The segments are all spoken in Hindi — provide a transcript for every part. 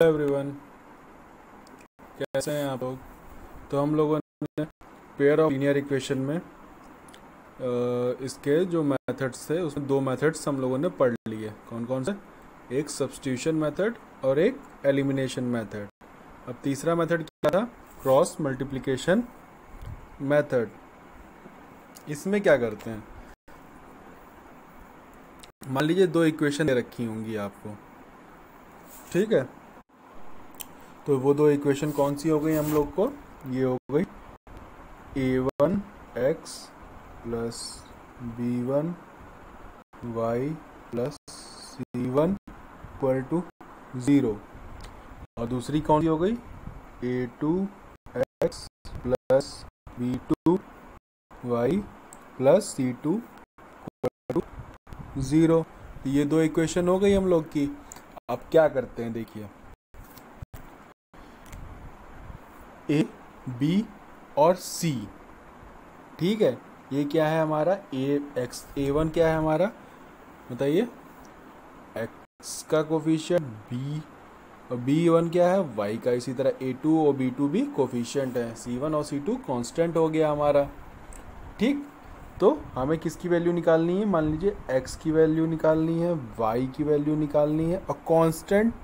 एवरीवन, कैसे हैं आप लोग। तो हम लोगों ने पेयर ऑफ लीनियर इक्वेशन में इसके जो मेथड्स थे उसमें दो मेथड्स हम लोगों ने पढ़ लिए। कौन कौन से? एक सब्स्टिट्यूशन मेथड और एक एलिमिनेशन मेथड। अब तीसरा मेथड क्या था? Cross multiplication method. इसमें क्या करते हैं, मान लीजिए दो इक्वेशन दे रखी होंगी आपको, ठीक है। तो वो दो इक्वेशन कौन सी हो गई हम लोग को? ये हो गई a1x plus b1y plus c1 equal to 0, और दूसरी कौन सी हो गई? a2x plus b2y plus c2 equal to 0। ये दो इक्वेशन हो गई हम लोग की। अब क्या करते हैं, देखिए ए, बी और सी, ठीक है। ये क्या है हमारा? a1 क्या है हमारा, बताइए? x का कोफिशिएंट, b और b1 क्या है? y का। इसी तरह a2 और b2 भी कोफिशिएंट है। c1 और c2 कांस्टेंट हो गया हमारा, ठीक। तो हमें किसकी वैल्यू निकालनी है? मान लीजिए x की वैल्यू निकालनी है, y की वैल्यू निकालनी है, और कांस्टेंट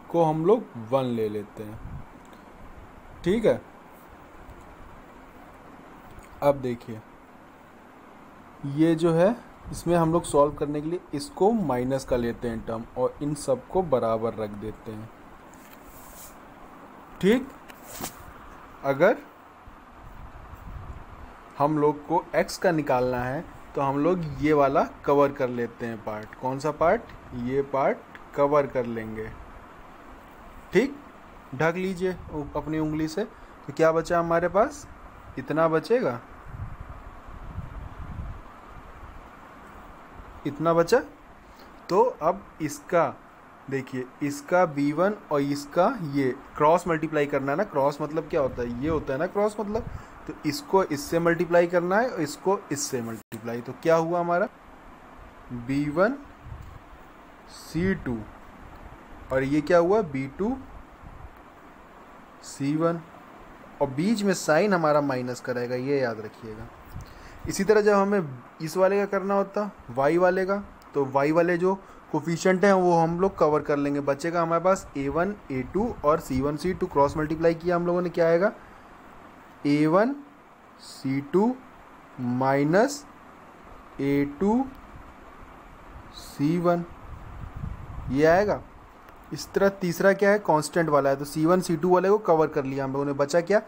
को हम लोग 1 ले लेते हैं, ठीक है। अब देखिए ये जो है, इसमें हम लोग सॉल्व करने के लिए इसको माइनस का लेते हैं टर्म, और इन सब को बराबर रख देते हैं, ठीक। अगर हम लोग को x का निकालना है तो हम लोग ये वाला कवर कर लेते हैं पार्ट। कौन सा पार्ट? ये पार्ट कवर कर लेंगे, ठीक। ढक लीजिए अपनी उंगली से। तो क्या बचा हमारे पास? इतना बचेगा, इतना बचा। तो अब इसका देखिए, इसका b1 और इसका ये क्रॉस मल्टीप्लाई करना है ना। क्रॉस मतलब क्या होता है? ये होता है ना क्रॉस मतलब। तो इसको इससे मल्टीप्लाई करना है और इसको इससे मल्टीप्लाई। तो क्या हुआ हमारा? b1 c2, और ये क्या हुआ? b2 c1, और बीच में साइन हमारा माइनस का रहेगा, ये याद रखिएगा। इसी तरह जब हमें इस वाले का करना होता y वाले का, तो y वाले जो कोफिशिएंट हैं वो हम लोग कवर कर लेंगे। बचेगा हमारे पास a1 a2 और c1 c2। क्रॉस मल्टीप्लाई किया हम लोगों ने, क्या आएगा? a1 c2 minus a2 c1, ये आएगा। इस तरह तीसरा क्या है? कांस्टेंट वाला है, तो c1 c2 वाले को कवर कर लिया हम लोगों ने। बचा क्या?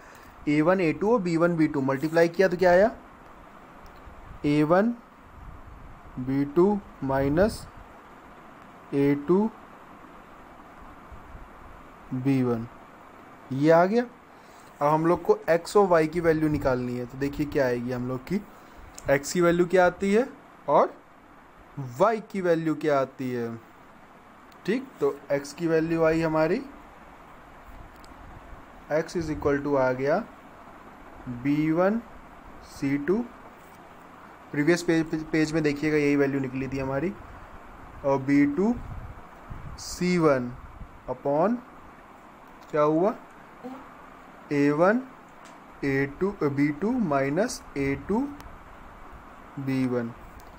a1 a2 और b1 b2 मल्टीप्लाई किया तो क्या आया? a1 b2 minus a2 b1, ये आ गया। अब हम लोग को x और y की वैल्यू निकालनी है। तो देखिए क्या आएगी हम लोग की। x की वैल्यू क्या आती है और y की वैल्यू क्या आती है, ठीक। तो x की वैल्यू आई हमारी, x इज इक्वल टू आ गया b1 c2। प्रीवियस पेज में देखिएगा यही वैल्यू निकली थी हमारी। और b2 c1 अपॉन क्या हुआ? a1 a2 b2 minus a2 b1।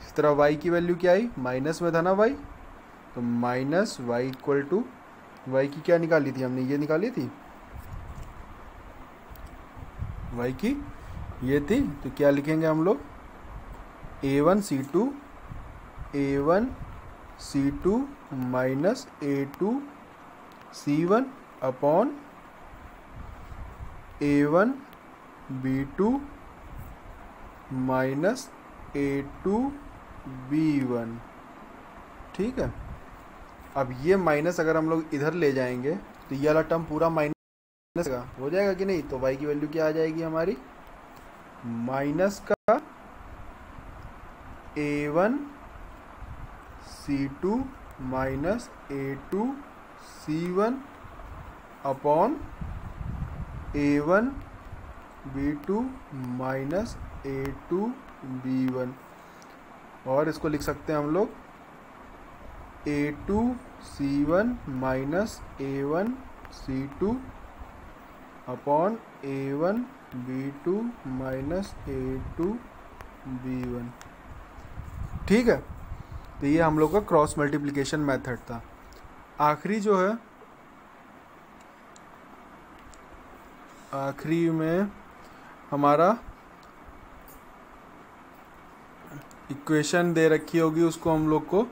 इस तरह y की वैल्यू क्या आई? माइनस में था ना y, तो minus y equal to, y की क्या निकाली थी हमने? ये निकाली थी y की, ये थी। तो क्या लिखेंगे हम लोग? a1 c2 minus a2 c1 upon a1 b2 minus a2 b1, ठीक है। अब ये माइनस अगर हम लोग इधर ले जाएंगे तो ये वाला टर्म पूरा माइनस का हो जाएगा कि नहीं? तो y की वैल्यू क्या आ जाएगी हमारी? माइनस का a1 c2 minus a2 c1 upon a1 b2 minus a2 b1, और इसको लिख सकते हैं हम लोग a2 c1 minus a1 C2 upon A1 B2 minus A2 B1। ठीक है, तो ये हम लोग का क्रॉस मल्टीप्लिकेशन मेथड था। आखिरी जो है, आखिरी में हमारा इक्वेशन दे रखी होगी, उसको हम लोग को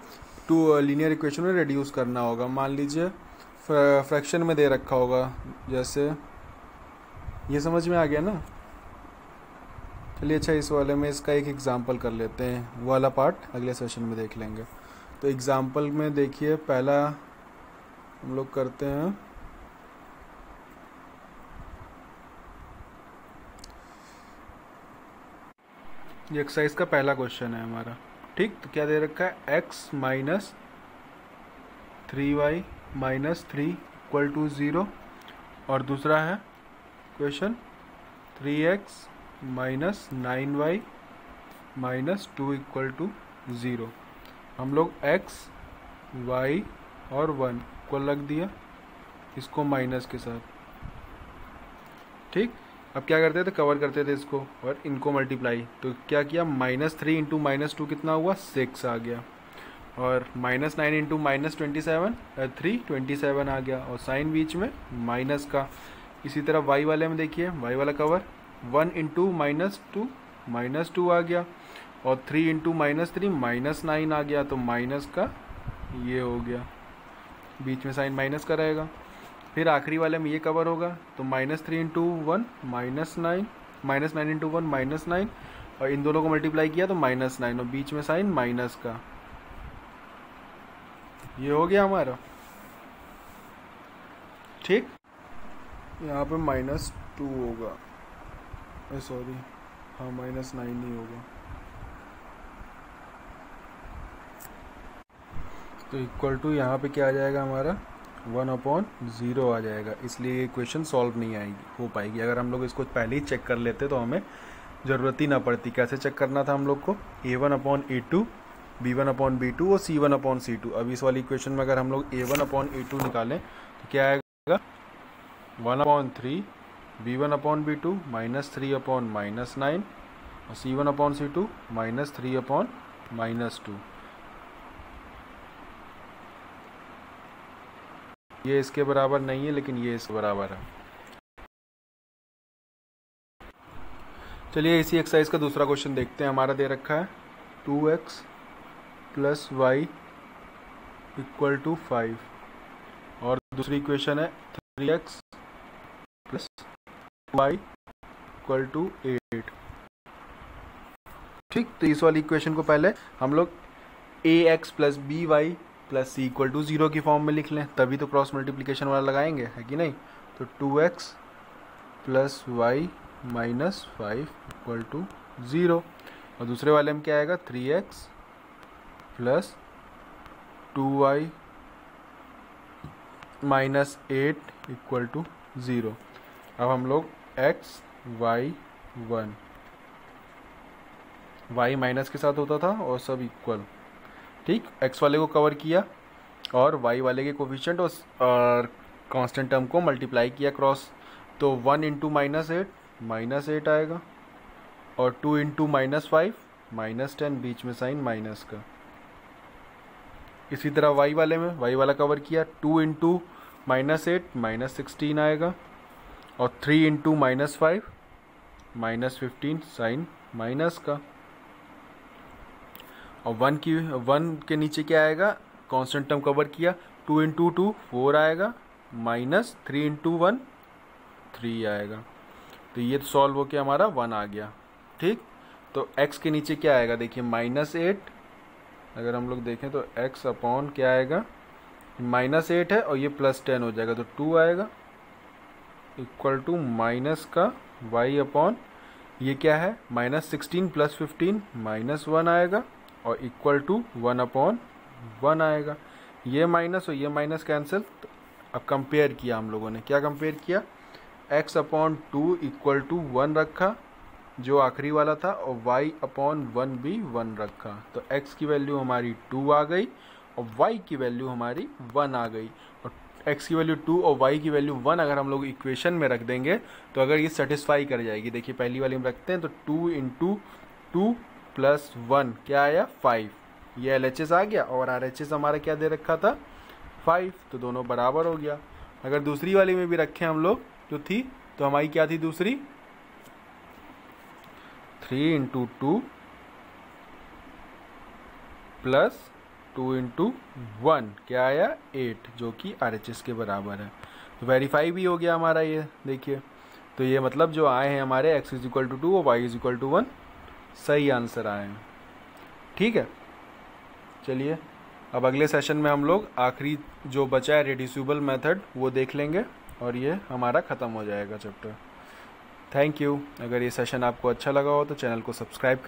टू लीनियर इक्वेशन में रिड्यूस करना होगा। मान लीजिए फ्रैक्शन में दे रखा होगा, जैसे ये समझ में आ गया ना। चलिए अच्छा, इस वाले में इसका एक एग्जांपल कर लेते हैं, वो वाला पार्ट अगले सेशन में देख लेंगे। तो एग्जांपल में देखिए, पहला हम लोग करते हैं, ये एक्सरसाइज का पहला क्वेश्चन है हमारा। ठीक, तो क्या दे रखा है, x minus 3y minus 3 equal to 0, और दूसरा है question 3x minus 9y minus 2 equal to 0। हम लोग x, y और 1 इक्वल रख दिया, इसको माइनस के साथ। ठीक, अब क्या करते थे, कवर करते थे इसको और इनको मल्टीप्लाई। तो क्या किया, माइनस 3 इंटू माइनस 2 कितना हुआ, 6 आ गया, और माइनस 9 इंटू माइनस 27 आ गया, और साइन बीच में माइनस का। इसी तरह y वाले में देखिए, y वाला कवर 1 इंटू माइनस 2 आ गया, और 3 इंटू माइनस 3 माइनस 9 आ गया, तो माइनस का ये हो गया, बीच में साइन माइनस का रहेगा। फिर आखिरी वाले में ये कवर होगा, तो minus 3 into 1 minus 9, minus 9 into 1 minus 9, और इन दोनों को मल्टीप्लाई किया तो माइनस 9, और बीच में साइन माइनस का। ये हो गया हमारा। ठीक, यहाँ पे माइनस 2 होगा, सॉरी, हाँ माइनस 9 नहीं होगा, तो इक्वल टू यहाँ पे क्या आ जाएगा हमारा, 1/0 आ जाएगा। इसलिए ये इक्वेशन सॉल्व नहीं आएगी, हो पाएगी। अगर हम लोग इसको पहले ही चेक कर लेते तो हमें ज़रूरत ही ना पड़ती। कैसे चेक करना था हम लोग को, A1/A2, B1/B2 और C1/C2। अब इस वाली इक्वेशन में अगर हम लोग A1/A2 निकालें तो क्या आएगा, 1/3 B1/B2 माइनस 3/-9, और C1/C2 माइनस 3/-2। ये इसके बराबर नहीं है, लेकिन ये इसके बराबर है। चलिए इसी एक्सरसाइज का दूसरा क्वेश्चन देखते हैं। हमारा दे रखा है 2x plus Y equal to 5, और दूसरी इक्वेशन है 3x plus Y equal to 8। ठीक, तो इस वाली इक्वेशन को पहले हम लोग ax plus B Y plus C equal to 0 की फॉर्म में लिख लें, तभी तो क्रॉस मल्टीप्लिकेशन वाला लगाएंगे, है कि नहीं। तो 2x plus Y minus 5 equal to 0, और दूसरे वाले में क्या आएगा, 3x plus 2y minus 8 equal to 0। अब हम लोग x y 1, y माइनस के साथ होता था और सब इक्वल। ठीक, x वाले को कवर किया और y वाले के कोफिशिएंट और कांस्टेंट टर्म को मल्टीप्लाई किया क्रॉस, तो 1 इंटू माइनस 8 आएगा, और 2 इंटू माइनस 5 माइनस 10, बीच में साइन माइनस का। इसी तरह y वाले में, y वाला कवर किया, 2 इंटू माइनस 8 माइनस 16 आएगा, और 3 into minus 5 minus 15, sign minus का। और 1 के नीचे क्या आएगा, कांस्टेंट टर्म कवर किया, 2 इंटू 2 4 आएगा, माइनस 3 इंटू 1 3 आएगा। तो ये सॉल्व होके हमारा 1 आ गया। ठीक, तो x के नीचे क्या आएगा, देखिए माइनस 8, अगर हम लोग देखें तो x अपॉन क्या आएगा, माइनस 8 है और ये प्लस 10 हो जाएगा, तो 2 आएगा, इक्वल टू माइनस का y अपॉन ये क्या है, माइनस 16 प्लस 15 माइनस 1 आएगा, और इक्वल टू 1/1 आएगा। ये माइनस और ये माइनस कैंसिल। तो अब कंपेयर किया हम लोगों ने, क्या कंपेयर किया, x/2 इक्वल टू 1 रखा जो आखिरी वाला था, और y/1 भी 1 रखा। तो x की वैल्यू हमारी 2 आ गई और y की वैल्यू हमारी 1 आ गई। और x की वैल्यू 2 और y की वैल्यू 1 अगर हम लोग इक्वेशन में रख देंगे तो अगर ये सेटिस्फाई कर जाएगी। देखिए पहली वाली में रखते हैं तो 2 इंटू 2 प्लस 1 क्या आया 5, ये LHS आ गया और RHS हमारा क्या दे रखा था 5, तो दोनों बराबर हो गया। अगर दूसरी वाली में भी रखें हम लोग जो थी तो हमारी क्या थी दूसरी 3 इंटू 2 प्लस 2 इंटू 1 क्या आया 8, जो कि RHS के बराबर है। तो वेरीफाई भी हो गया हमारा ये। देखिए तो ये मतलब जो आए हैं हमारे x इज इक्वल टू 2 और y इज इक्वल टू 1 सही आंसर आए हैं। ठीक है, चलिए अब अगले सेशन में हम लोग आखिरी जो बचा है रिड्यूसिबल मेथड वो देख लेंगे और ये हमारा ख़त्म हो जाएगा चैप्टर। Thank you. अगर ये सेशन आपको अच्छा लगा हो तो चैनल को सब्सक्राइब